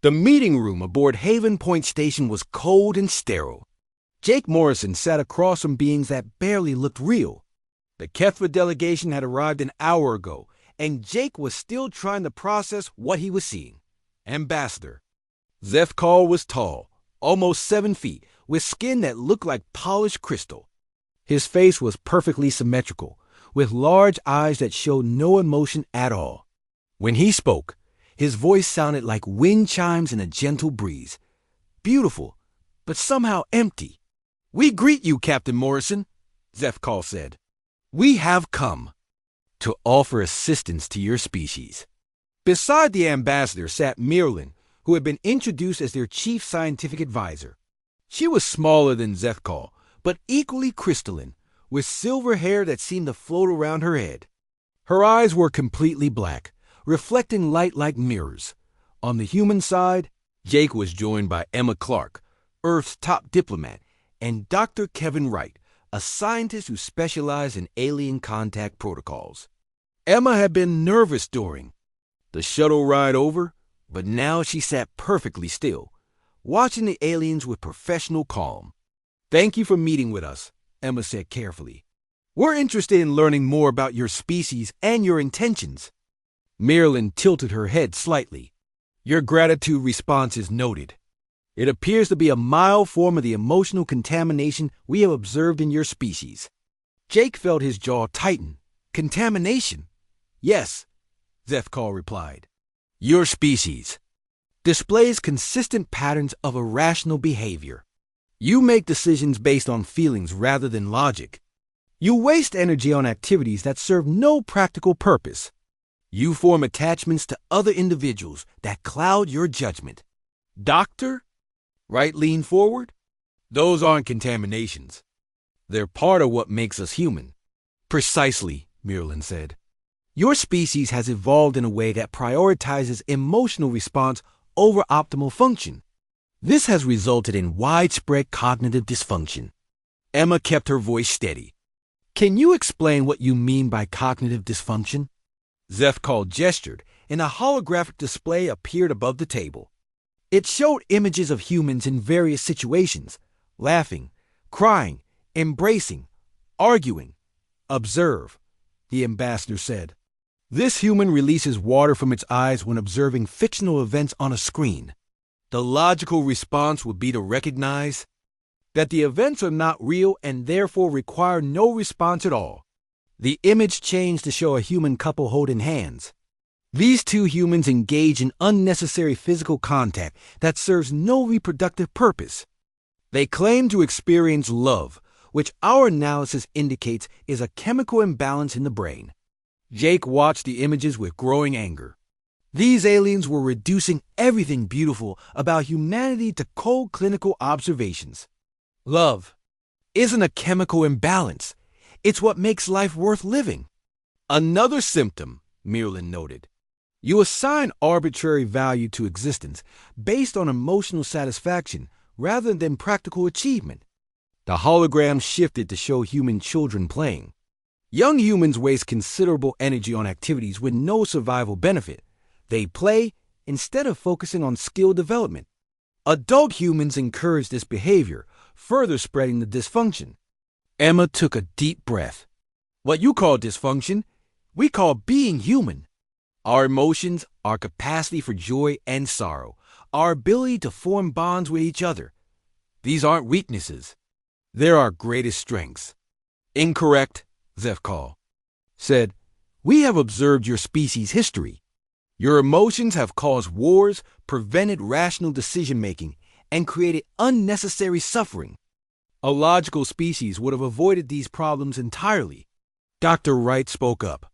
The meeting room aboard Haven Point Station was cold and sterile. Jake Morrison sat across from beings that barely looked real. The Kethra delegation had arrived an hour ago, and Jake was still trying to process what he was seeing. Ambassador. Zefkal was tall, almost 7 feet, with skin that looked like polished crystal. His face was perfectly symmetrical, with large eyes that showed no emotion at all. When he spoke, his voice sounded like wind chimes in a gentle breeze. Beautiful, but somehow empty. "We greet you, Captain Morrison," Zefkal said. "We have come to offer assistance to your species." Beside the ambassador sat Mirlin, who had been introduced as their chief scientific advisor. She was smaller than Zefkal, but equally crystalline, with silver hair that seemed to float around her head. Her eyes were completely black, reflecting light like mirrors. On the human side, Jake was joined by Emma Clark, Earth's top diplomat, and Dr. Kevin Wright, a scientist who specialized in alien contact protocols. Emma had been nervous during the shuttle ride over, but now she sat perfectly still, watching the aliens with professional calm. "Thank you for meeting with us," Emma said carefully. "We're interested in learning more about your species and your intentions." Mirlin tilted her head slightly. "Your gratitude response is noted. It appears to be a mild form of the emotional contamination we have observed in your species." Jake felt his jaw tighten. "Contamination?" "Yes," Zefkal replied. "Your species displays consistent patterns of irrational behavior. You make decisions based on feelings rather than logic. You waste energy on activities that serve no practical purpose. You form attachments to other individuals that cloud your judgment." "Doctor?" Wright leaned forward. "Those aren't contaminations. They're part of what makes us human." "Precisely," Mirlin said. "Your species has evolved in a way that prioritizes emotional response over optimal function. This has resulted in widespread cognitive dysfunction." Emma kept her voice steady. "Can you explain what you mean by cognitive dysfunction?" Zefkal gestured, and a holographic display appeared above the table. It showed images of humans in various situations, laughing, crying, embracing, arguing. "Observe," the ambassador said. "This human releases water from its eyes when observing fictional events on a screen. The logical response would be to recognize that the events are not real and therefore require no response at all. The image changed to show a human couple holding hands. These two humans engage in unnecessary physical contact that serves no reproductive purpose. They claim to experience love, which our analysis indicates is a chemical imbalance in the brain." Jake watched the images with growing anger. These aliens were reducing everything beautiful about humanity to cold clinical observations. "Love isn't a chemical imbalance. It's what makes life worth living." "Another symptom," Mirlin noted. "You assign arbitrary value to existence based on emotional satisfaction rather than practical achievement." The hologram shifted to show human children playing. Young humans waste considerable energy on activities with no survival benefit. They play instead of focusing on skill development. Adult humans encourage this behavior, further spreading the dysfunction. Emma took a deep breath. "What you call dysfunction, we call being human. Our emotions, our capacity for joy and sorrow, our ability to form bonds with each other. These aren't weaknesses. They're our greatest strengths." "Incorrect," Zefkal said. "We have observed your species' history. Your emotions have caused wars, prevented rational decision-making, and created unnecessary suffering. A logical species would have avoided these problems entirely." Dr. Wright spoke up.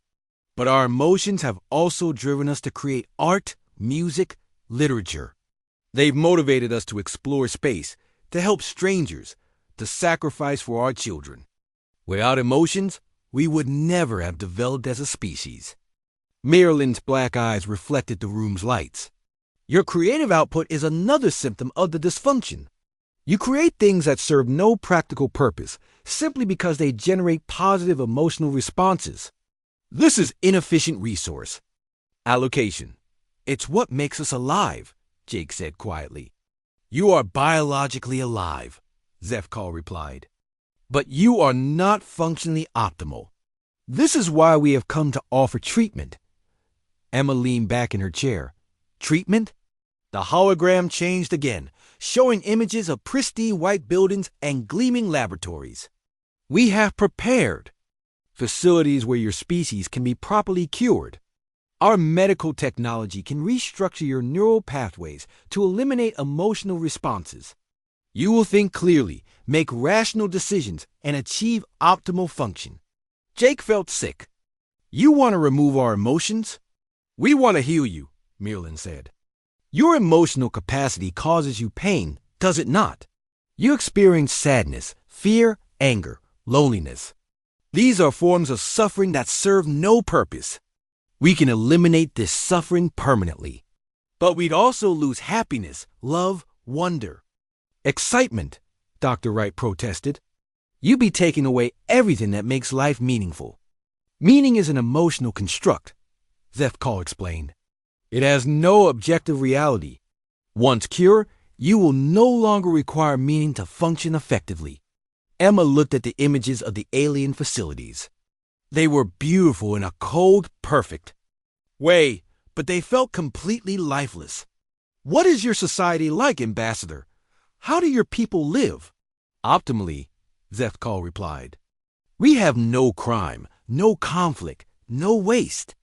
"But our emotions have also driven us to create art, music, literature. They've motivated us to explore space, to help strangers, to sacrifice for our children. Without emotions, we would never have developed as a species." Mirlin's black eyes reflected the room's lights. "Your creative output is another symptom of the dysfunction. You create things that serve no practical purpose simply because they generate positive emotional responses. This is inefficient resource allocation. It's what makes us alive," Jake said quietly. You are biologically alive, Zefkal replied. But you are not functionally optimal. This is why we have come to offer treatment. Emma leaned back in her chair. Treatment? The hologram changed again, showing images of pristine white buildings and gleaming laboratories. We have prepared facilities where your species can be properly cured. Our medical technology can restructure your neural pathways to eliminate emotional responses. You will think clearly, make rational decisions, and achieve optimal function. Jake felt sick. You want to remove our emotions? We want to heal you, Merlin said. Your emotional capacity causes you pain, does it not? You experience sadness, fear, anger, loneliness. These are forms of suffering that serve no purpose. We can eliminate this suffering permanently. But we'd also lose happiness, love, wonder. Excitement, Dr. Wright protested. You'd be taking away everything that makes life meaningful. Meaning is an emotional construct, Zefkal explained. It has no objective reality. Once cured, you will no longer require meaning to function effectively. Emma looked at the images of the alien facilities. They were beautiful in a cold perfect way, but they felt completely lifeless. What is your society like, Ambassador? How do your people live? Optimally, Zefkal replied. We have no crime, no conflict, no waste.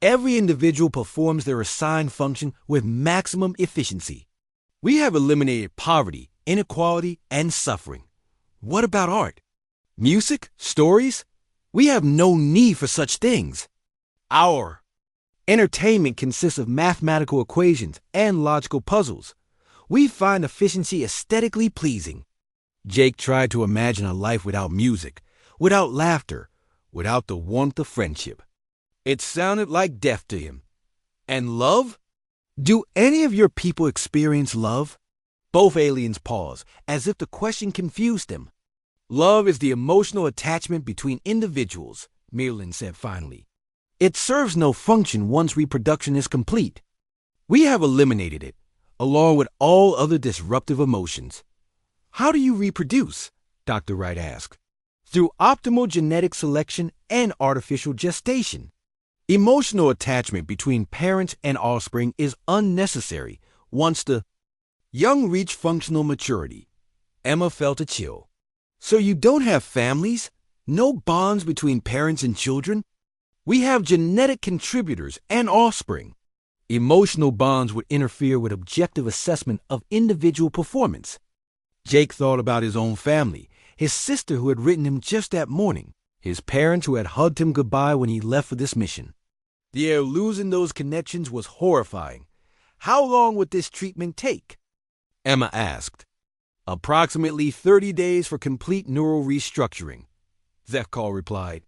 Every individual performs their assigned function with maximum efficiency. We have eliminated poverty, inequality, and suffering. What about art? Music? Stories? We have no need for such things. Our entertainment consists of mathematical equations and logical puzzles. We find efficiency aesthetically pleasing. Jake tried to imagine a life without music, without laughter, without the warmth of friendship. It sounded like death to him. And love? Do any of your people experience love? Both aliens paused, as if the question confused them. Love is the emotional attachment between individuals, Merlin said finally. It serves no function once reproduction is complete. We have eliminated it, along with all other disruptive emotions. How do you reproduce? Dr. Wright asked. Through optimal genetic selection and artificial gestation. Emotional attachment between parents and offspring is unnecessary once the young reach functional maturity. Emma felt a chill. So you don't have families? No bonds between parents and children? We have genetic contributors and offspring. Emotional bonds would interfere with objective assessment of individual performance. Jake thought about his own family, his sister who had written him just that morning, his parents who had hugged him goodbye when he left for this mission. The air losing those connections was horrifying. How long would this treatment take? Emma asked. Approximately 30 days for complete neural restructuring, Zefkal replied.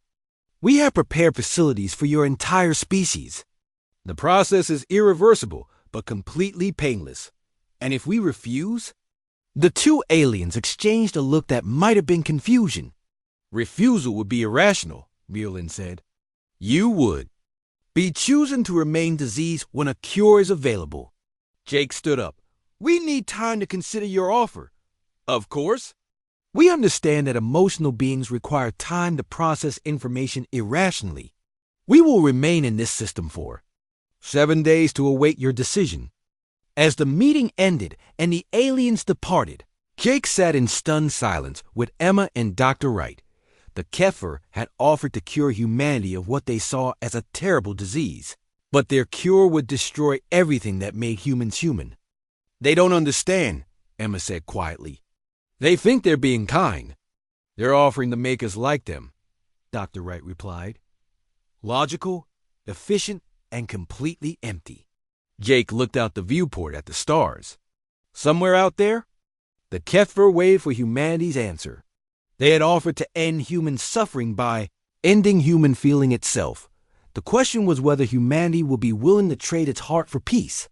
We have prepared facilities for your entire species. The process is irreversible, but completely painless. And if we refuse? The two aliens exchanged a look that might have been confusion. Refusal would be irrational, Merlin said. You would be choosing to remain diseased when a cure is available. Jake stood up. We need time to consider your offer. Of course. We understand that emotional beings require time to process information irrationally. We will remain in this system for 7 days to await your decision. As the meeting ended and the aliens departed, Jake sat in stunned silence with Emma and Dr. Wright. The Kefir had offered to cure humanity of what they saw as a terrible disease, but their cure would destroy everything that made humans human. They don't understand, Emma said quietly. They think they're being kind. They're offering to make us like them, Dr. Wright replied. Logical, efficient, and completely empty. Jake looked out the viewport at the stars. Somewhere out there, the Kefir waited for humanity's answer. They had offered to end human suffering by ending human feeling itself. The question was whether humanity would be willing to trade its heart for peace.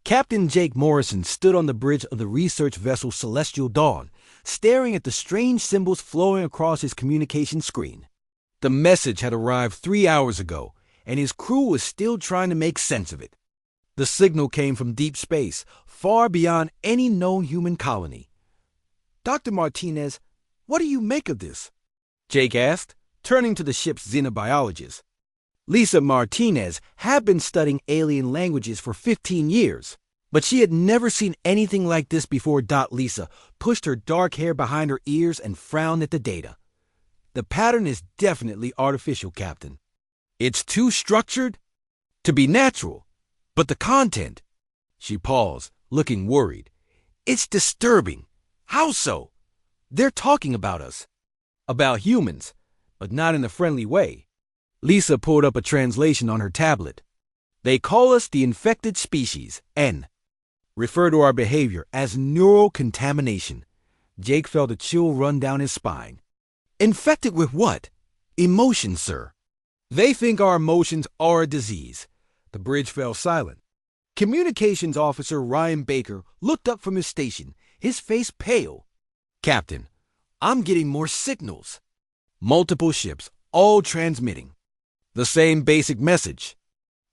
Captain Jake Morrison stood on the bridge of the research vessel Celestial Dawn, staring at the strange symbols flowing across his communication screen. The message had arrived 3 hours ago, and his crew was still trying to make sense of it. The signal came from deep space, far beyond any known human colony. Dr. Martinez, what do you make of this? Jake asked, turning to the ship's xenobiologist. Lisa Martinez had been studying alien languages for 15 years, but she had never seen anything like this before. Lisa pushed her dark hair behind her ears and frowned at the data. The pattern is definitely artificial, Captain. It's too structured to be natural, but the content... She paused, looking worried. It's disturbing. How so? They're talking about us. About humans, but not in a friendly way. Lisa pulled up a translation on her tablet. They call us the infected species, N. Refer to our behavior as neural contamination. Jake felt a chill run down his spine. Infected with what? Emotions, sir. They think our emotions are a disease. The bridge fell silent. Communications Officer Ryan Baker looked up from his station, his face pale. Captain, I'm getting more signals. Multiple ships, all transmitting. The same basic message.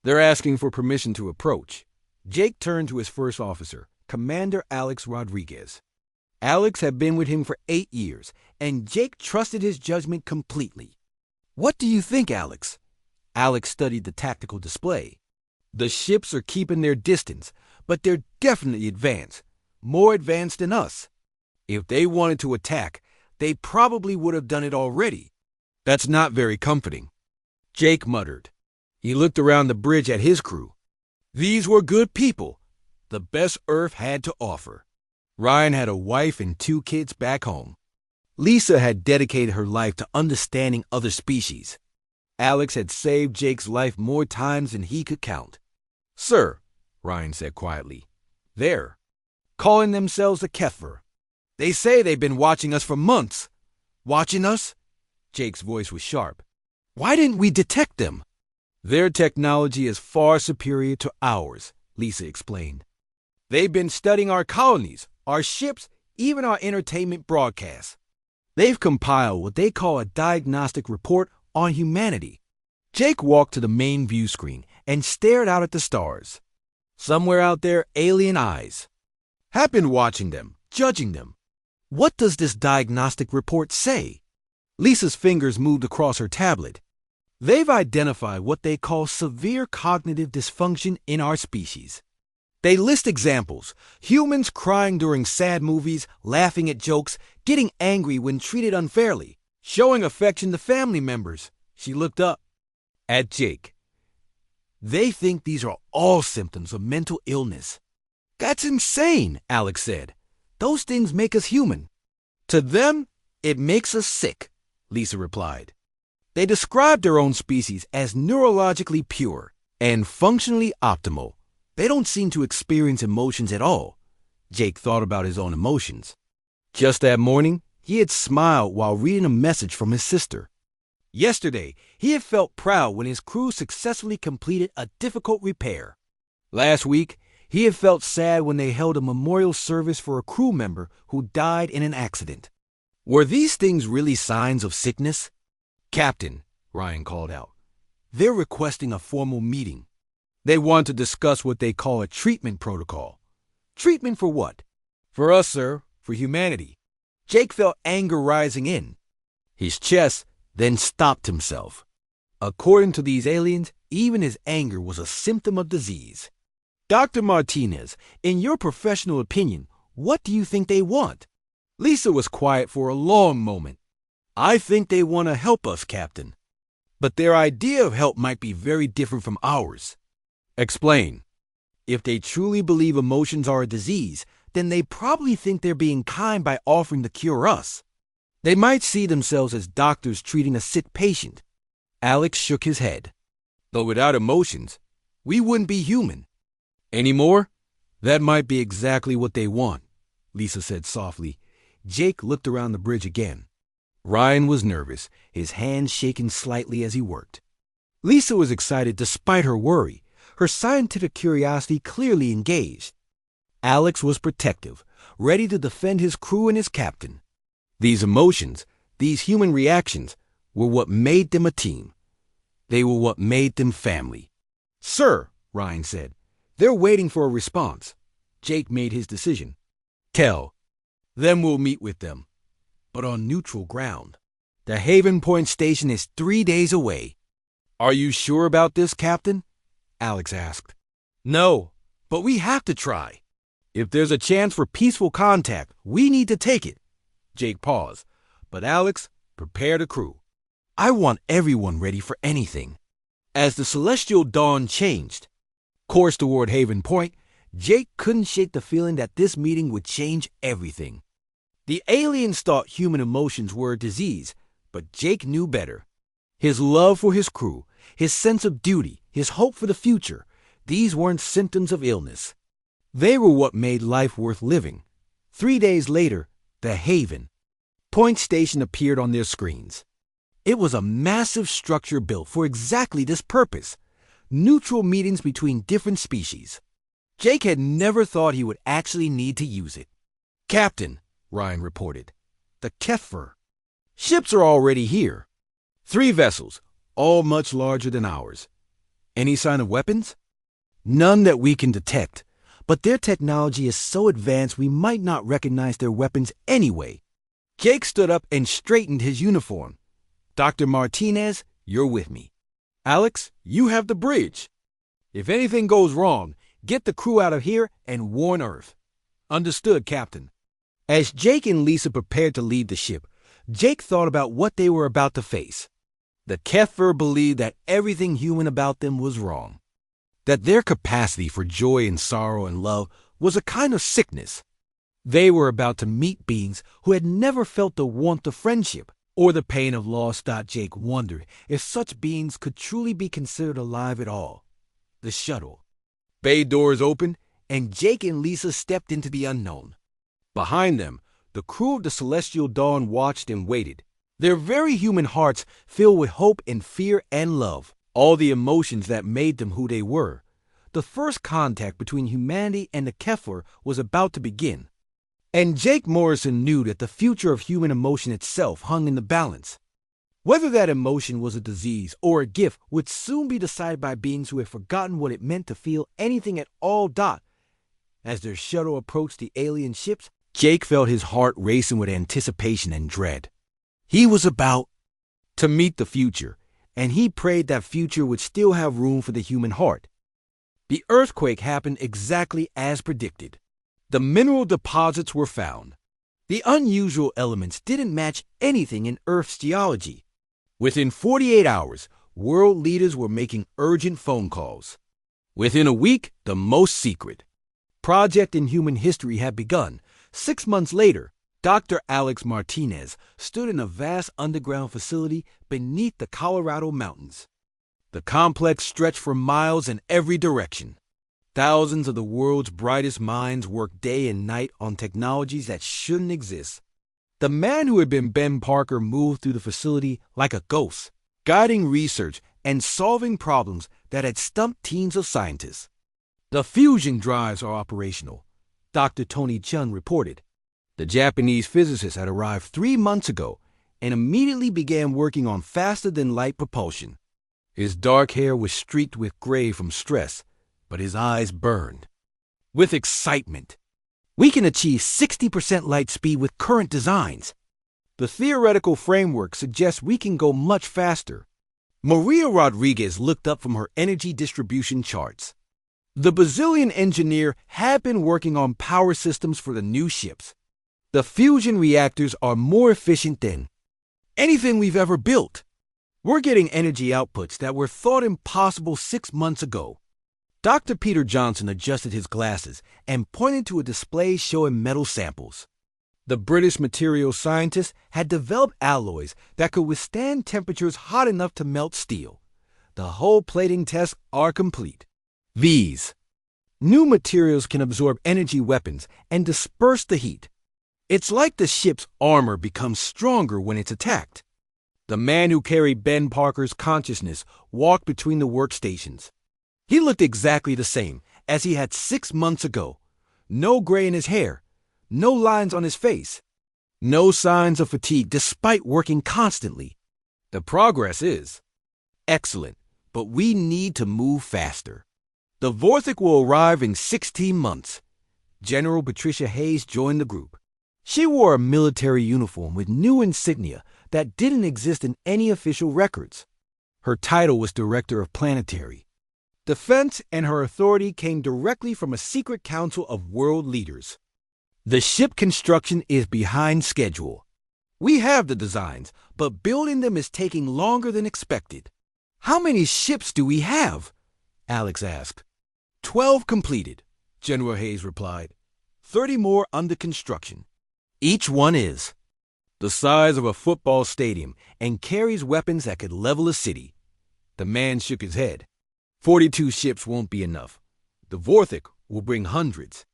They're asking for permission to approach. Jake turned to his first officer, Commander Alex Rodriguez. Alex had been with him for 8 years, and Jake trusted his judgment completely. What do you think, Alex? Alex studied the tactical display. The ships are keeping their distance, but they're definitely advanced, more advanced than us. If they wanted to attack, they probably would have done it already. That's not very comforting. Jake muttered. He looked around the bridge at his crew. These were good people, the best Earth had to offer. Ryan had a wife and 2 kids back home. Lisa had dedicated her life to understanding other species. Alex had saved Jake's life more times than he could count. Sir, Ryan said quietly, they're calling themselves the HFY. They say they've been watching us for months. Watching us? Jake's voice was sharp. Why didn't we detect them? Their technology is far superior to ours, Lisa explained. They've been studying our colonies, our ships, even our entertainment broadcasts. They've compiled what they call a diagnostic report on humanity. Jake walked to the main view screen and stared out at the stars. Somewhere out there, alien eyes. Have been watching them, judging them. What does this diagnostic report say? Lisa's fingers moved across her tablet. They've identified what they call severe cognitive dysfunction in our species. They list examples: humans crying during sad movies, laughing at jokes, getting angry when treated unfairly, showing affection to family members. She looked up at Jake. They think these are all symptoms of mental illness. That's insane, Alex said. Those things make us human. To them, it makes us sick, Lisa replied. They describe their own species as neurologically pure and functionally optimal. They don't seem to experience emotions at all. Jake thought about his own emotions. Just that morning, he had smiled while reading a message from his sister. Yesterday, he had felt proud when his crew successfully completed a difficult repair. Last week, he had felt sad when they held a memorial service for a crew member who died in an accident. Were these things really signs of sickness? Captain, Ryan called out. They're requesting a formal meeting. They want to discuss what they call a treatment protocol. Treatment for what? For us, sir. For humanity. Jake felt anger rising in. His chest then stopped himself. According to these aliens, even his anger was a symptom of disease. Dr. Martinez, in your professional opinion, what do you think they want? Lisa was quiet for a long moment. I think they want to help us, Captain. But their idea of help might be very different from ours. Explain. If they truly believe emotions are a disease, then they probably think they're being kind by offering to cure us. They might see themselves as doctors treating a sick patient. Alex shook his head. Though without emotions, we wouldn't be human. Anymore? That might be exactly what they want, Lisa said softly. Jake looked around the bridge again. Ryan was nervous, his hands shaking slightly as he worked. Lisa was excited despite her worry, her scientific curiosity clearly engaged. Alex was protective, ready to defend his crew and his captain. These emotions, these human reactions, were what made them a team. They were what made them family. Sir, Ryan said, They're waiting for a response. Jake made his decision. Tell. Then we'll meet with them, but on neutral ground. The Haven Point station is 3 days away. Are you sure about this, Captain? Alex asked. No, but we have to try. If there's a chance for peaceful contact, we need to take it. Jake paused, but Alex, prepare the crew. I want everyone ready for anything. As the celestial dawn changed, course toward Haven Point, Jake couldn't shake the feeling that this meeting would change everything. The aliens thought human emotions were a disease, but Jake knew better. His love for his crew, his sense of duty, his hope for the future, these weren't symptoms of illness. They were what made life worth living. 3 days later, the Haven Point station appeared on their screens. It was a massive structure built for exactly this purpose: neutral meetings between different species. Jake had never thought he would actually need to use it. Captain, Ryan reported, the HFY. Ships are already here. 3 vessels, all much larger than ours. Any sign of weapons? None that we can detect, but their technology is so advanced we might not recognize their weapons anyway. Jake stood up and straightened his uniform. Dr. Martinez, you're with me. Alex, you have the bridge. If anything goes wrong, get the crew out of here and warn Earth. Understood, Captain. As Jake and Lisa prepared to leave the ship, Jake thought about what they were about to face. The HFY believed that everything human about them was wrong. That their capacity for joy and sorrow and love was a kind of sickness. They were about to meet beings who had never felt the warmth of friendship or the pain of loss. Jake wondered if such beings could truly be considered alive at all. The shuttle. Bay doors opened, and Jake and Lisa stepped into the unknown. Behind them, the crew of the Celestial Dawn watched and waited, their very human hearts filled with hope and fear and love, all the emotions that made them who they were. The first contact between humanity and the HFY was about to begin. And Jake Morrison knew that the future of human emotion itself hung in the balance. Whether that emotion was a disease or a gift would soon be decided by beings who had forgotten what it meant to feel anything at all. As their shuttle approached the alien ships, Jake felt his heart racing with anticipation and dread. He was about to meet the future, and he prayed that future would still have room for the human heart. The earthquake happened exactly as predicted. The mineral deposits were found. The unusual elements didn't match anything in Earth's geology. Within 48 hours, world leaders were making urgent phone calls. Within a week, the most secret project in human history had begun. 6 months later, Dr. Alex Martinez stood in a vast underground facility beneath the Colorado mountains. The complex stretched for miles in every direction. Thousands of the world's brightest minds worked day and night on technologies that shouldn't exist. The man who had been Ben Parker moved through the facility like a ghost, guiding research and solving problems that had stumped teams of scientists. The fusion drives are operational, Dr. Tony Chun reported. The Japanese physicist had arrived 3 months ago and immediately began working on faster-than-light propulsion. His dark hair was streaked with gray from stress, but his eyes burned with excitement. We can achieve 60% light speed with current designs. The theoretical framework suggests we can go much faster. Maria Rodriguez looked up from her energy distribution charts. The Brazilian engineer had been working on power systems for the new ships. The fusion reactors are more efficient than anything we've ever built. We're getting energy outputs that were thought impossible 6 months ago. Dr. Peter Johnson adjusted his glasses and pointed to a display showing metal samples. The British materials scientists had developed alloys that could withstand temperatures hot enough to melt steel. The hull plating tests are complete. These new materials can absorb energy weapons and disperse the heat. It's like the ship's armor becomes stronger when it's attacked. The man who carried Ben Parker's consciousness walked between the workstations. He looked exactly the same as he had 6 months ago. No gray in his hair, no lines on his face, no signs of fatigue despite working constantly. The progress is excellent, but we need to move faster. The Vorthik will arrive in 16 months. General Patricia Hayes joined the group. She wore a military uniform with new insignia that didn't exist in any official records. Her title was Director of Planetary Defense, and her authority came directly from a secret council of world leaders. The ship construction is behind schedule. We have the designs, but building them is taking longer than expected. How many ships do we have? Alex asked. 12 completed, General Hayes replied. 30 more under construction. Each one is the size of a football stadium and carries weapons that could level a city. The man shook his head. 42 ships won't be enough. The Vorthik will bring hundreds.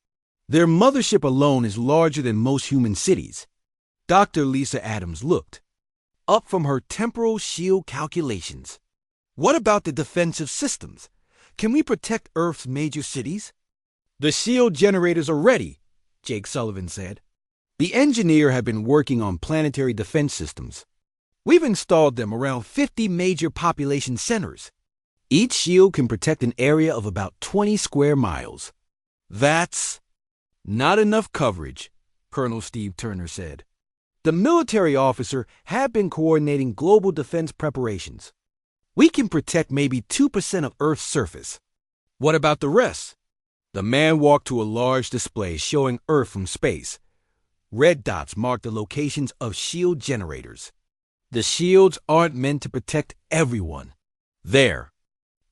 Their mothership alone is larger than most human cities. Dr. Lisa Adams looked up from her temporal shield calculations. What about the defensive systems? Can we protect Earth's major cities? The shield generators are ready, Jake Sullivan said. The engineer had been working on planetary defense systems. We've installed them around 50 major population centers. Each shield can protect an area of about 20 square miles. That's not enough coverage, Colonel Steve Turner said. The military officer had been coordinating global defense preparations. We can protect maybe 2% of Earth's surface. What about the rest? The man walked to a large display showing Earth from space. Red dots marked the locations of shield generators. The shields aren't meant to protect everyone. They're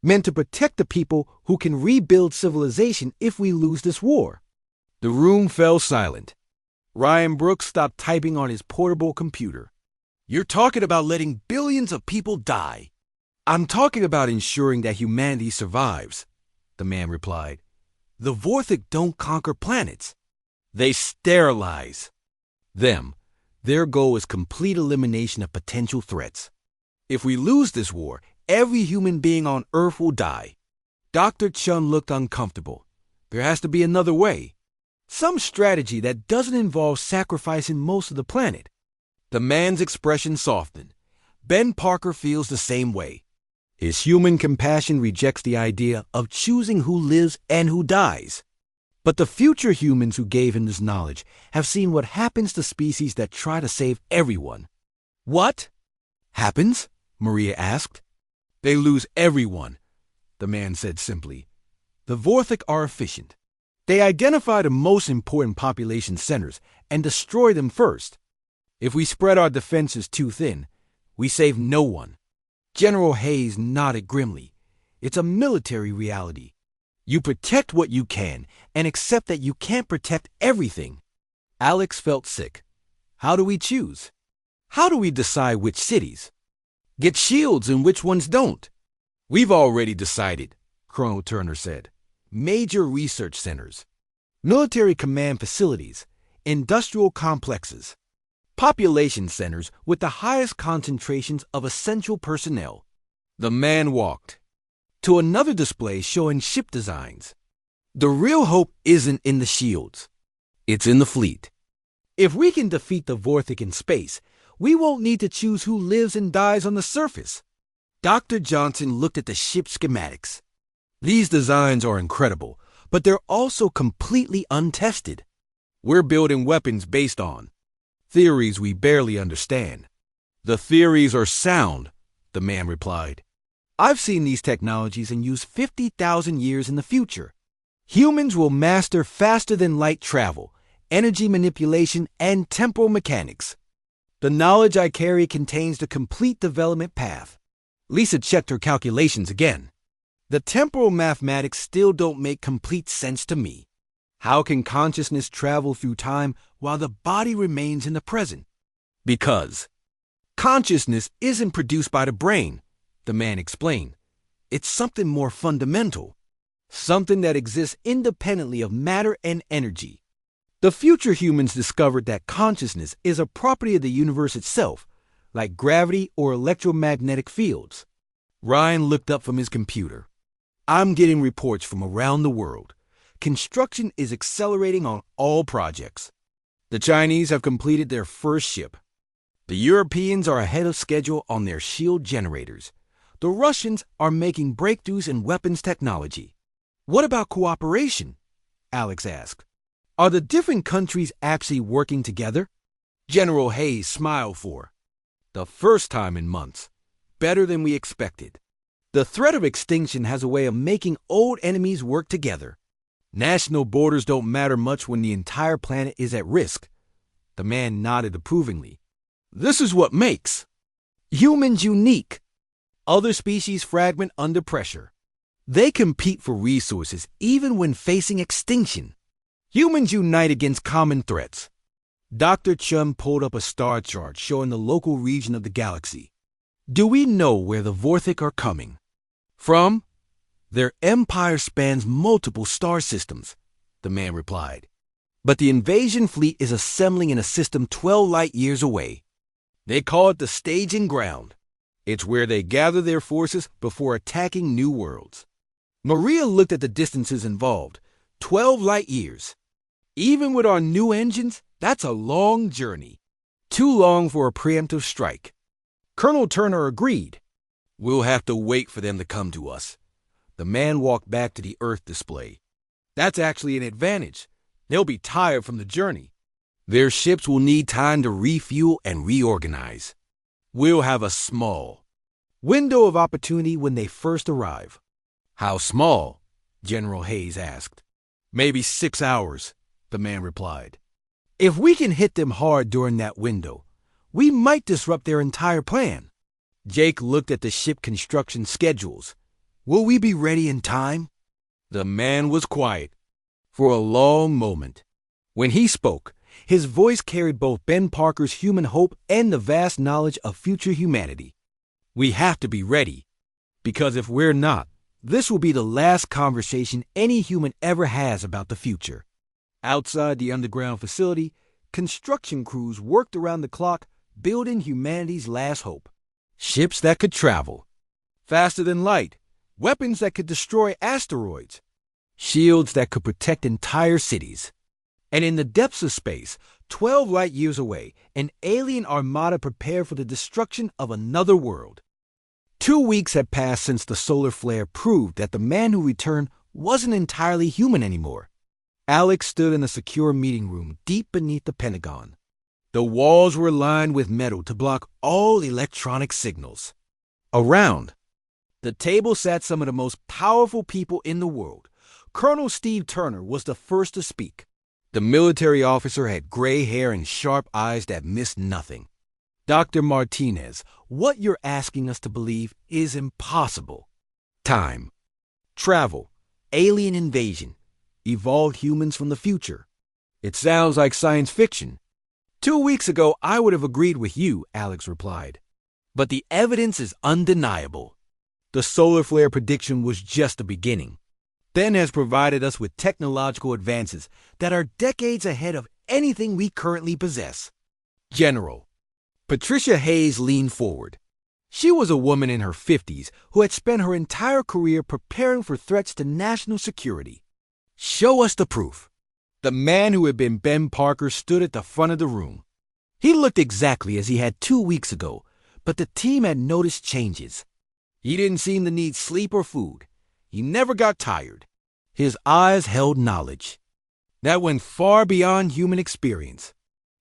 meant to protect the people who can rebuild civilization if we lose this war. The room fell silent. Ryan Brooks stopped typing on his portable computer. You're talking about letting billions of people die. I'm talking about ensuring that humanity survives, the man replied. The Vorthik don't conquer planets. They sterilize them. Their goal is complete elimination of potential threats. If we lose this war, every human being on Earth will die. Dr. Chun looked uncomfortable. There has to be another way. Some strategy that doesn't involve sacrificing most of the planet. The man's expression softened. Ben Parker feels the same way. His human compassion rejects the idea of choosing who lives and who dies. But the future humans who gave him this knowledge have seen what happens to species that try to save everyone. What happens? Maria asked. They lose everyone, the man said simply. The Vorthik are efficient. They identify the most important population centers and destroy them first. If we spread our defenses too thin, we save no one. General Hayes nodded grimly. It's a military reality. You protect what you can and accept that you can't protect everything. Alex felt sick. How do we choose? How do we decide which cities get shields and which ones don't? We've already decided, Colonel Turner said. Major research centers, military command facilities, industrial complexes, population centers with the highest concentrations of essential personnel. The man walked to another display showing ship designs. The real hope isn't in the shields. It's in the fleet. If we can defeat the Vorthik in space, we won't need to choose who lives and dies on the surface. Dr. Johnson looked at the ship schematics. These designs are incredible, but they're also completely untested. We're building weapons based on theories we barely understand. The theories are sound, the man replied. I've seen these technologies in use 50,000 years in the future. Humans will master faster than light travel, energy manipulation, and temporal mechanics. The knowledge I carry contains the complete development path. Lisa checked her calculations again. The temporal mathematics still don't make complete sense to me. How can consciousness travel through time while the body remains in the present? Because consciousness isn't produced by the brain, the man explained. It's something more fundamental, something that exists independently of matter and energy. The future humans discovered that consciousness is a property of the universe itself, like gravity or electromagnetic fields. Ryan looked up from his computer. I'm getting reports from around the world. Construction is accelerating on all projects. The Chinese have completed their first ship. The Europeans are ahead of schedule on their shield generators. The Russians are making breakthroughs in weapons technology. What about cooperation? Alex asked. Are the different countries actually working together? General Hayes smiled for the first time in months. Better than we expected. The threat of extinction has a way of making old enemies work together. National borders don't matter much when the entire planet is at risk. The man nodded approvingly. This is what makes humans unique. Other species fragment under pressure. They compete for resources even when facing extinction. Humans unite against common threats. Dr. Chun pulled up a star chart showing the local region of the galaxy. Do we know where the Vorthik are coming from? Their empire spans multiple star systems, the man replied. But the invasion fleet is assembling in a system 12 light years away. They call it the staging ground. It's where they gather their forces before attacking new worlds. Maria looked at the distances involved, 12 light years. Even with our new engines, that's a long journey. Too long for a preemptive strike. Colonel Turner agreed. We'll have to wait for them to come to us. The man walked back to the Earth display. That's actually an advantage. They'll be tired from the journey. Their ships will need time to refuel and reorganize. We'll have a small window of opportunity when they first arrive. How small? General Hayes asked. Maybe 6 hours, the man replied. If we can hit them hard during that window, we might disrupt their entire plan. Jake looked at the ship construction schedules. Will we be ready in time? The man was quiet for a long moment. When he spoke, his voice carried both Ben Parker's human hope and the vast knowledge of future humanity. We have to be ready, because if we're not, this will be the last conversation any human ever has about the future. Outside the underground facility, construction crews worked around the clock building humanity's last hope. Ships that could travel faster than light, weapons that could destroy asteroids, shields that could protect entire cities. And in the depths of space, 12 light years away, an alien armada prepared for the destruction of another world. 2 weeks had passed since the solar flare proved that the man who returned wasn't entirely human anymore. Alex stood in a secure meeting room deep beneath the Pentagon. The walls were lined with metal to block all electronic signals. Around the table sat some of the most powerful people in the world. Colonel Steve Turner was the first to speak. The military officer had gray hair and sharp eyes that missed nothing. Dr. Martinez, what you're asking us to believe is impossible. Time, travel, alien invasion, evolved humans from the future. It sounds like science fiction. 2 weeks ago, I would have agreed with you, Alex replied. But the evidence is undeniable. The solar flare prediction was just the beginning. Ben has provided us with technological advances that are decades ahead of anything we currently possess. General. Patricia Hayes leaned forward. She was a woman in her 50s who had spent her entire career preparing for threats to national security. Show us the proof. The man who had been Ben Parker stood at the front of the room. He looked exactly as he had 2 weeks ago, but the team had noticed changes. He didn't seem to need sleep or food. He never got tired. His eyes held knowledge that went far beyond human experience.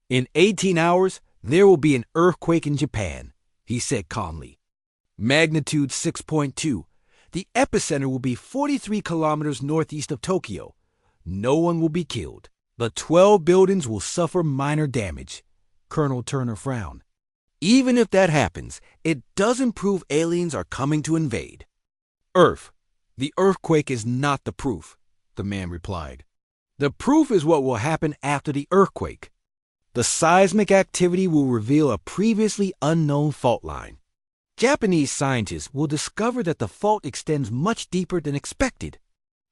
In 18 hours, there will be an earthquake in Japan, he said calmly. Magnitude 6.2. The epicenter will be 43 kilometers northeast of Tokyo. No one will be killed. The 12 buildings will suffer minor damage. Colonel Turner frowned. Even if that happens, it doesn't prove aliens are coming to invade. Earth. The earthquake is not the proof, the man replied. The proof is what will happen after the earthquake. The seismic activity will reveal a previously unknown fault line. Japanese scientists will discover that the fault extends much deeper than expected.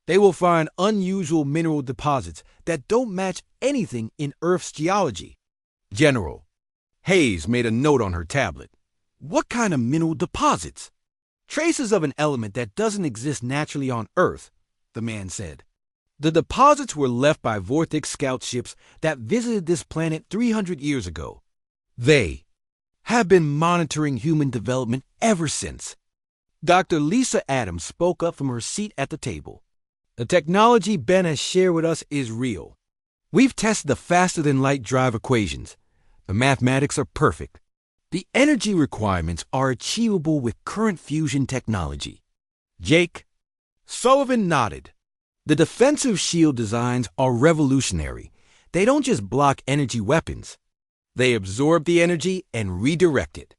They will find unusual mineral deposits that don't match anything in Earth's geology. General. Hayes made a note on her tablet. What kind of mineral deposits? Traces of an element that doesn't exist naturally on Earth, the man said. The deposits were left by Vorthik scout ships that visited this planet 300 years ago. They have been monitoring human development ever since. Dr. Lisa Adams spoke up from her seat at the table. The technology Ben has shared with us is real. We've tested the faster-than-light drive equations. The mathematics are perfect. The energy requirements are achievable with current fusion technology. Jake? Sullivan nodded. The defensive shield designs are revolutionary. They don't just block energy weapons. They absorb the energy and redirect it.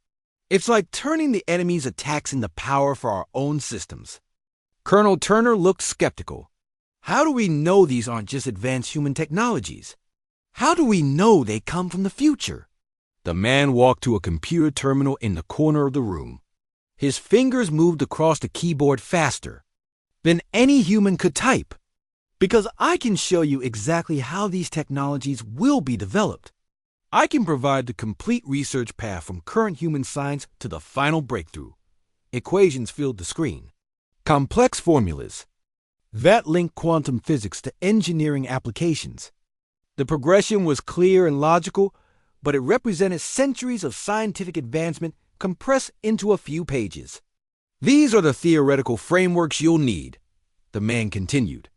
It's like turning the enemy's attacks into power for our own systems. Colonel Turner looked skeptical. How do we know these aren't just advanced human technologies? How do we know they come from the future? The man walked to a computer terminal in the corner of the room. His fingers moved across the keyboard faster than any human could type. Because I can show you exactly how these technologies will be developed. I can provide the complete research path from current human science to the final breakthrough. Equations filled the screen. Complex formulas that link quantum physics to engineering applications. The progression was clear and logical, but it represented centuries of scientific advancement compressed into a few pages. These are the theoretical frameworks you'll need, the man continued.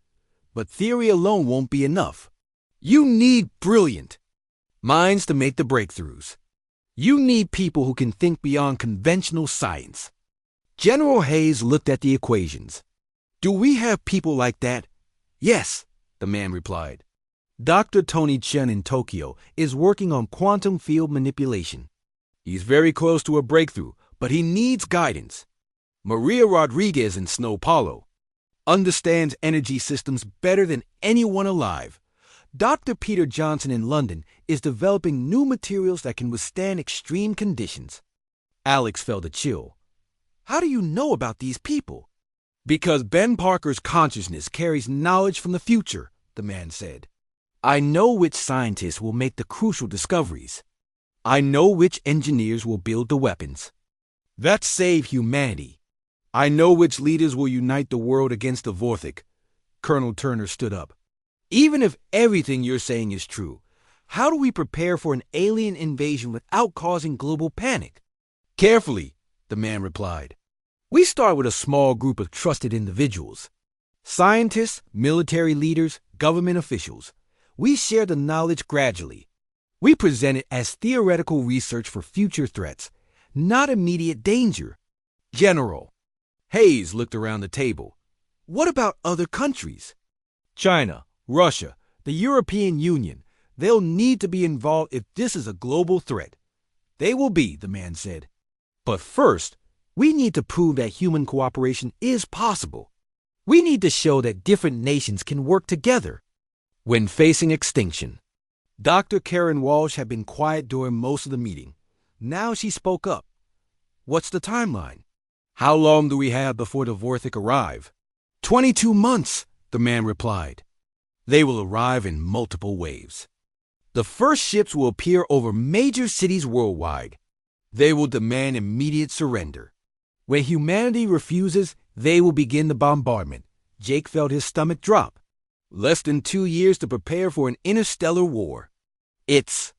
But theory alone won't be enough. You need brilliant minds to make the breakthroughs. You need people who can think beyond conventional science. General Hayes looked at the equations. Do we have people like that? Yes, the man replied. Dr. Tony Chen in Tokyo is working on quantum field manipulation. He's very close to a breakthrough, but he needs guidance. Maria Rodriguez in São Paulo understands energy systems better than anyone alive. Dr. Peter Johnson in London is developing new materials that can withstand extreme conditions. Alex felt a chill. How do you know about these people? Because Ben Parker's consciousness carries knowledge from the future, the man said. I know which scientists will make the crucial discoveries. I know which engineers will build the weapons that save humanity. I know which leaders will unite the world against the Vorthik. Colonel Turner stood up. Even if everything you're saying is true, how do we prepare for an alien invasion without causing global panic? Carefully, the man replied. We start with a small group of trusted individuals. Scientists, military leaders, government officials. We share the knowledge gradually. We present it as theoretical research for future threats, not immediate danger. General. Hayes looked around the table. What about other countries? China, Russia, the European Union. They'll need to be involved if this is a global threat. They will be, the man said. But first, we need to prove that human cooperation is possible. We need to show that different nations can work together when facing extinction. Dr. Karen Walsh had been quiet during most of the meeting. Now she spoke up. What's the timeline? How long do we have before the Vorthik arrive? 22 months, the man replied. They will arrive in multiple waves. The first ships will appear over major cities worldwide. They will demand immediate surrender. When humanity refuses, they will begin the bombardment. Jake felt his stomach drop. Less than 2 years to prepare for an interstellar war. It's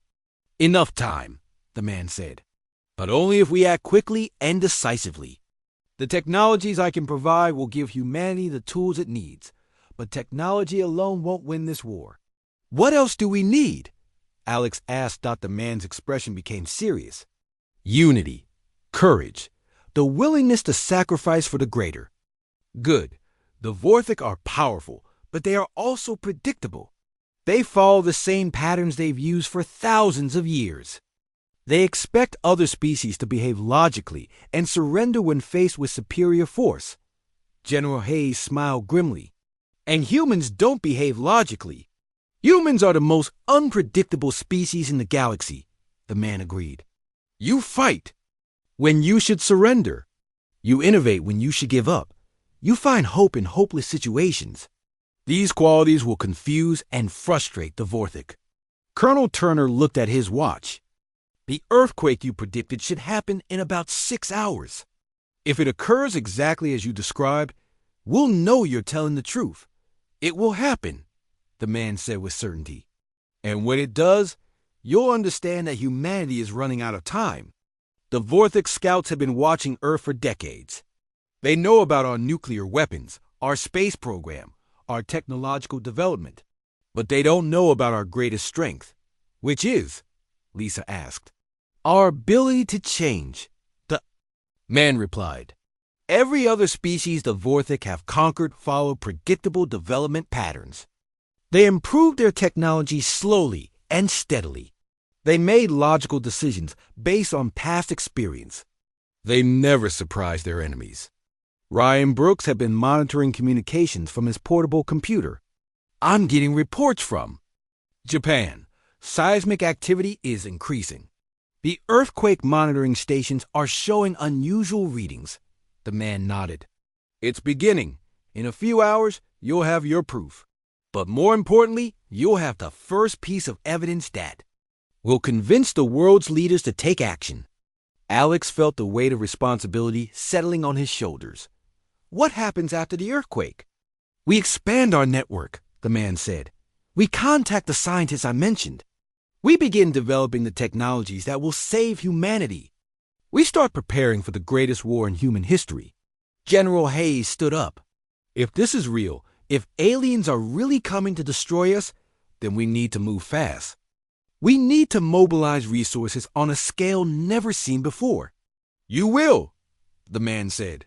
enough time, the man said. But only if we act quickly and decisively. The technologies I can provide will give humanity the tools it needs. But technology alone won't win this war. What else do we need? Alex asked. The man's expression became serious. Unity, courage, the willingness to sacrifice for the greater. Good. The Vorthik are powerful, but they are also predictable. They follow the same patterns they've used for thousands of years. They expect other species to behave logically and surrender when faced with superior force. General Hayes smiled grimly. And humans don't behave logically. Humans are the most unpredictable species in the galaxy, the man agreed. You fight when you should surrender. You innovate when you should give up. You find hope in hopeless situations. These qualities will confuse and frustrate the Vorthik. Colonel Turner looked at his watch. The earthquake you predicted should happen in about 6 hours. If it occurs exactly as you described, we'll know you're telling the truth. It will happen, the man said with certainty. And when it does, you'll understand that humanity is running out of time. The Vorthik scouts have been watching Earth for decades. They know about our nuclear weapons, our space program, our technological development. But they don't know about our greatest strength. Which is, Lisa asked. Our ability to change, the man replied. Every other species the Vorthic have conquered followed predictable development patterns. They improved their technology slowly and steadily. They made logical decisions based on past experience. They never surprised their enemies. Ryan Brooks had been monitoring communications from his portable computer. I'm getting reports from Japan. Seismic activity is increasing. The earthquake monitoring stations are showing unusual readings. The man nodded. It's beginning. In a few hours, you'll have your proof. But more importantly, you'll have the first piece of evidence that will convince the world's leaders to take action. Alex felt the weight of responsibility settling on his shoulders. What happens after the earthquake? We expand our network, the man said. We contact the scientists I mentioned. We begin developing the technologies that will save humanity. We start preparing for the greatest war in human history. General Hayes stood up. If this is real, if aliens are really coming to destroy us, then we need to move fast. We need to mobilize resources on a scale never seen before. You will, the man said.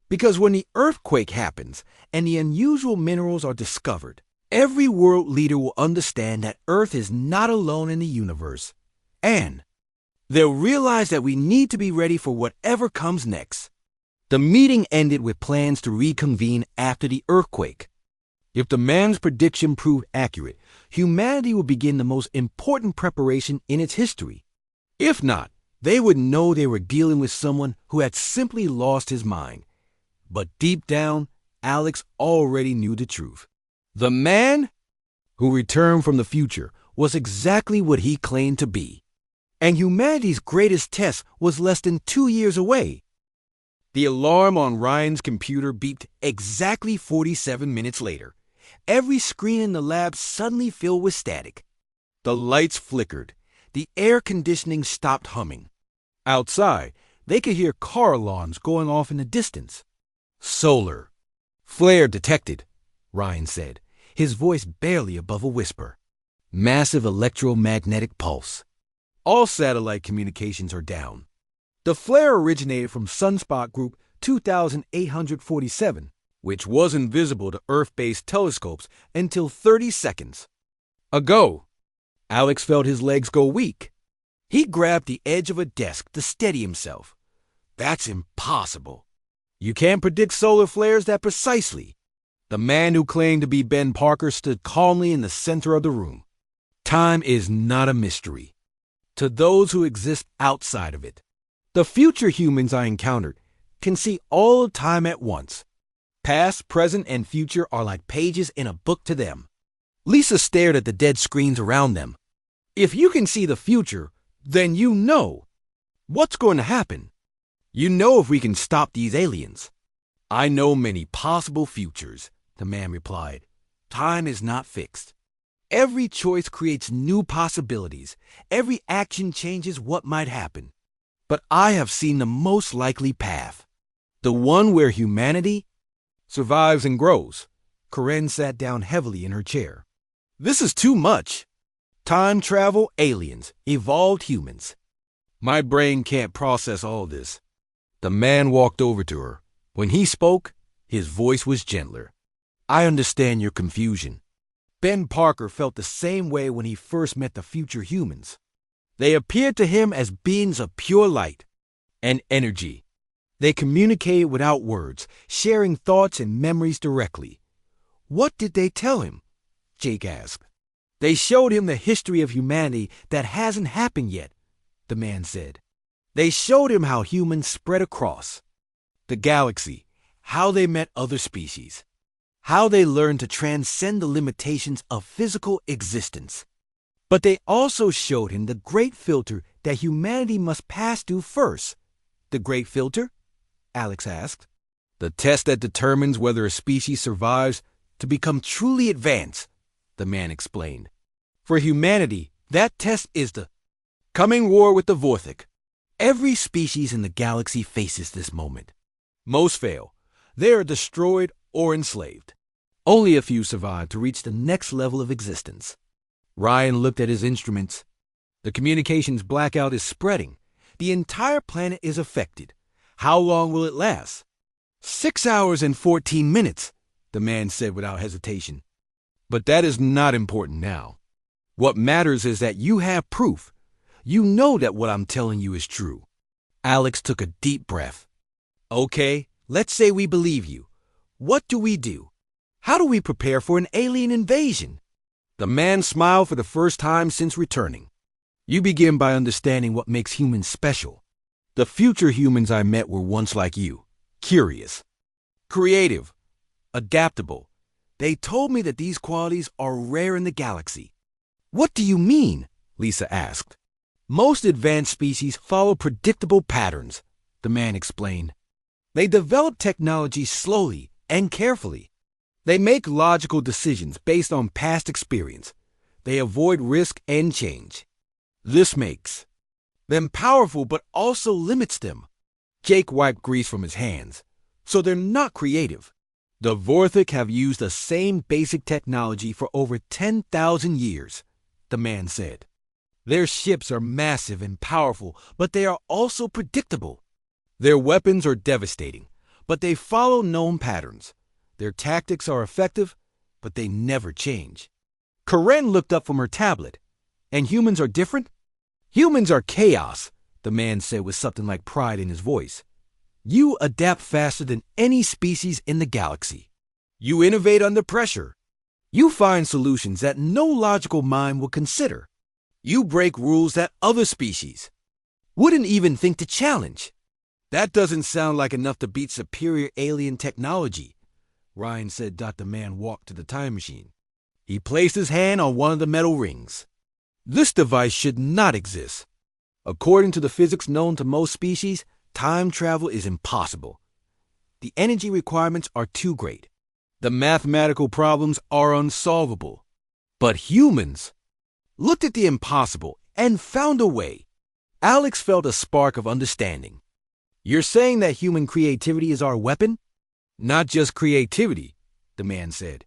Because when the earthquake happens and the unusual minerals are discovered, every world leader will understand that Earth is not alone in the universe. And they'll realize that we need to be ready for whatever comes next. The meeting ended with plans to reconvene after the earthquake. If the man's prediction proved accurate, humanity would begin the most important preparation in its history. If not, they would know they were dealing with someone who had simply lost his mind. But deep down, Alex already knew the truth. The man who returned from the future was exactly what he claimed to be. And humanity's greatest test was less than 2 years away. The alarm on Ryan's computer beeped exactly 47 minutes later. Every screen in the lab suddenly filled with static. The lights flickered. The air conditioning stopped humming. Outside, they could hear car alarms going off in the distance. Solar. Flare detected, Ryan said, his voice barely above a whisper. Massive electromagnetic pulse. All satellite communications are down. The flare originated from sunspot group 2847, which wasn't visible to Earth-based telescopes until 30 seconds ago. Alex felt his legs go weak. He grabbed the edge of a desk to steady himself. That's impossible. You can't predict solar flares that precisely. The man who claimed to be Ben Parker stood calmly in the center of the room. Time is not a mystery to those who exist outside of it. The future humans I encountered can see all time at once. Past, present, and future are like pages in a book to them. Lisa stared at the dead screens around them. If you can see the future, then you know what's going to happen. You know if we can stop these aliens. I know many possible futures, the man replied. Time is not fixed. Every choice creates new possibilities. Every action changes what might happen. But I have seen the most likely path. The one where humanity survives and grows. Corinne sat down heavily in her chair. This is too much. Time travel, aliens, evolved humans. My brain can't process all this. The man walked over to her. When he spoke, his voice was gentler. I understand your confusion. Ben Parker felt the same way when he first met the future humans. They appeared to him as beings of pure light and energy. They communicated without words, sharing thoughts and memories directly. What did they tell him? Jake asked. They showed him the history of humanity that hasn't happened yet, the man said. They showed him how humans spread across the galaxy, how they met other species, how they learned to transcend the limitations of physical existence. But they also showed him the great filter that humanity must pass through first. The great filter? Alex asked. The test that determines whether a species survives to become truly advanced, the man explained. For humanity, that test is the coming war with the Vorthic. Every species in the galaxy faces this moment. Most fail. They are destroyed or enslaved. Only a few survived to reach the next level of existence. Ryan looked at his instruments. The communications blackout is spreading. The entire planet is affected. How long will it last? 6 hours and 14 minutes, the man said without hesitation. But that is not important now. What matters is that you have proof. You know that what I'm telling you is true. Alex took a deep breath. Okay, let's say we believe you. What do we do? How do we prepare for an alien invasion? The man smiled for the first time since returning. You begin by understanding what makes humans special. The future humans I met were once like you, curious, creative, adaptable. They told me that these qualities are rare in the galaxy. What do you mean? Lisa asked. Most advanced species follow predictable patterns, the man explained. They develop technology slowly and carefully. They make logical decisions based on past experience. They avoid risk and change. This makes them powerful but also limits them. Jake wiped grease from his hands. So they're not creative. The Vorthic have used the same basic technology for over 10,000 years, the man said. Their ships are massive and powerful, but they are also predictable. Their weapons are devastating, but they follow known patterns. Their tactics are effective, but they never change. Karen looked up from her tablet. And humans are different? Humans are chaos, the man said with something like pride in his voice. You adapt faster than any species in the galaxy. You innovate under pressure. You find solutions that no logical mind will consider. You break rules that other species wouldn't even think to challenge. That doesn't sound like enough to beat superior alien technology, Ryan said. The man walked to the time machine. He placed his hand on one of the metal rings. This device should not exist. According to the physics known to most species, time travel is impossible. The energy requirements are too great. The mathematical problems are unsolvable. But humans looked at the impossible and found a way. Alex felt a spark of understanding. You're saying that human creativity is our weapon? Not just creativity, the man said.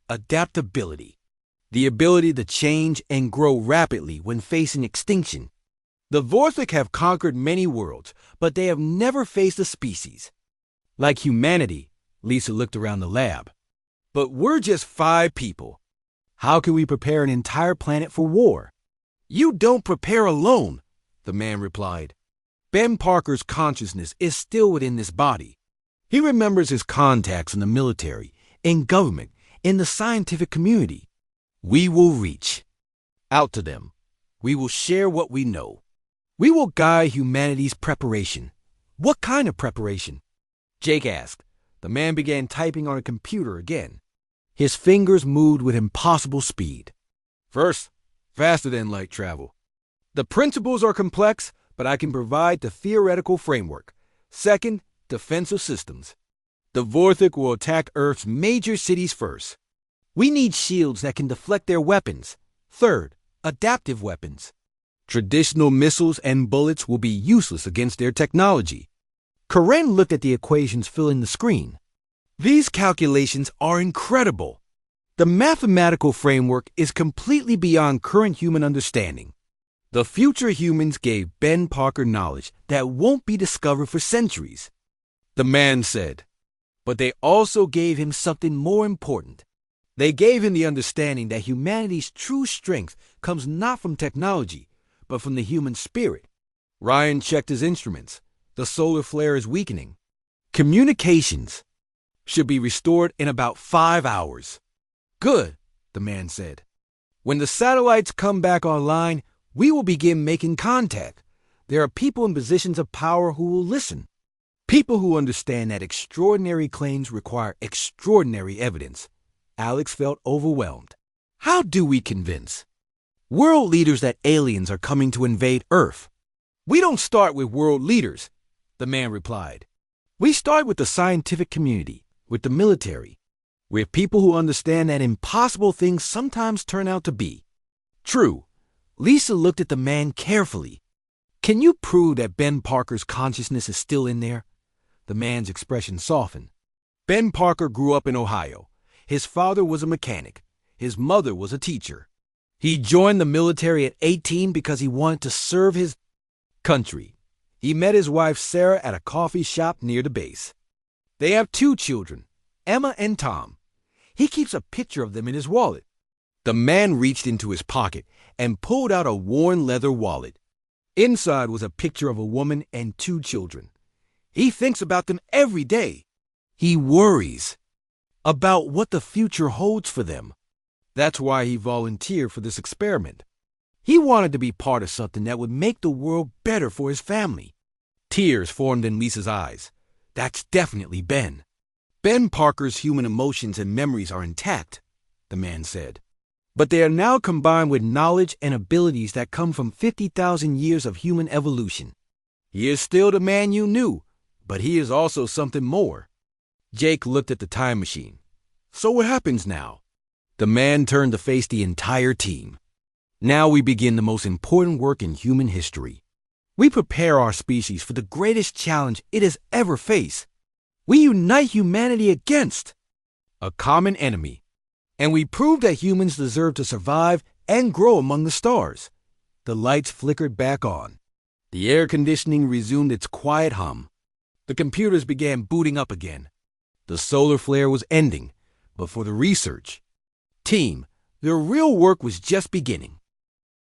Adaptability. The ability to change and grow rapidly when facing extinction. The Vorthic have conquered many worlds, but they have never faced a species like humanity. Lisa looked around the lab. But we're just 5 people. How can we prepare an entire planet for war? You don't prepare alone, the man replied. Ben Parker's consciousness is still within this body. He remembers his contacts in the military, in government, in the scientific community. We will reach out to them. We will share what we know. We will guide humanity's preparation. What kind of preparation? Jake asked. The man began typing on a computer again. His fingers moved with impossible speed. First, faster than light travel. The principles are complex, but I can provide the theoretical framework. Second, defensive systems. The Vorthic will attack Earth's major cities first. We need shields that can deflect their weapons. Third, adaptive weapons. Traditional missiles and bullets will be useless against their technology. Karen looked at the equations filling the screen. These calculations are incredible. The mathematical framework is completely beyond current human understanding. The future humans gave Ben Parker knowledge that won't be discovered for centuries, the man said. But they also gave him something more important. They gave him the understanding that humanity's true strength comes not from technology, but from the human spirit. Ryan checked his instruments. The solar flare is weakening. Communications should be restored in about 5 hours. Good, the man said. When the satellites come back online, we will begin making contact. There are people in positions of power who will listen. People who understand that extraordinary claims require extraordinary evidence. Alex felt overwhelmed. How do we convince world leaders that aliens are coming to invade Earth? We don't start with world leaders, the man replied. We start with the scientific community, with the military, with people who understand that impossible things sometimes turn out to be true. Lisa looked at the man carefully. Can you prove that Ben Parker's consciousness is still in there? The man's expression softened. Ben Parker grew up in Ohio. His father was a mechanic. His mother was a teacher. He joined the military at 18 because he wanted to serve his country. He met his wife Sarah at a coffee shop near the base. They have 2 children, Emma and Tom. He keeps a picture of them in his wallet. The man reached into his pocket and pulled out a worn leather wallet. Inside was a picture of a woman and 2 children. He thinks about them every day. He worries about what the future holds for them. That's why he volunteered for this experiment. He wanted to be part of something that would make the world better for his family. Tears formed in Lisa's eyes. That's definitely Ben. Ben Parker's human emotions and memories are intact, the man said. But they are now combined with knowledge and abilities that come from 50,000 years of human evolution. He is still the man you knew, but he is also something more. Jake looked at the time machine. So what happens now? The man turned to face the entire team. Now we begin the most important work in human history. We prepare our species for the greatest challenge it has ever faced. We unite humanity against a common enemy. And we prove that humans deserve to survive and grow among the stars. The lights flickered back on. The air conditioning resumed its quiet hum. The computers began booting up again. The solar flare was ending, but for the research team, their real work was just beginning.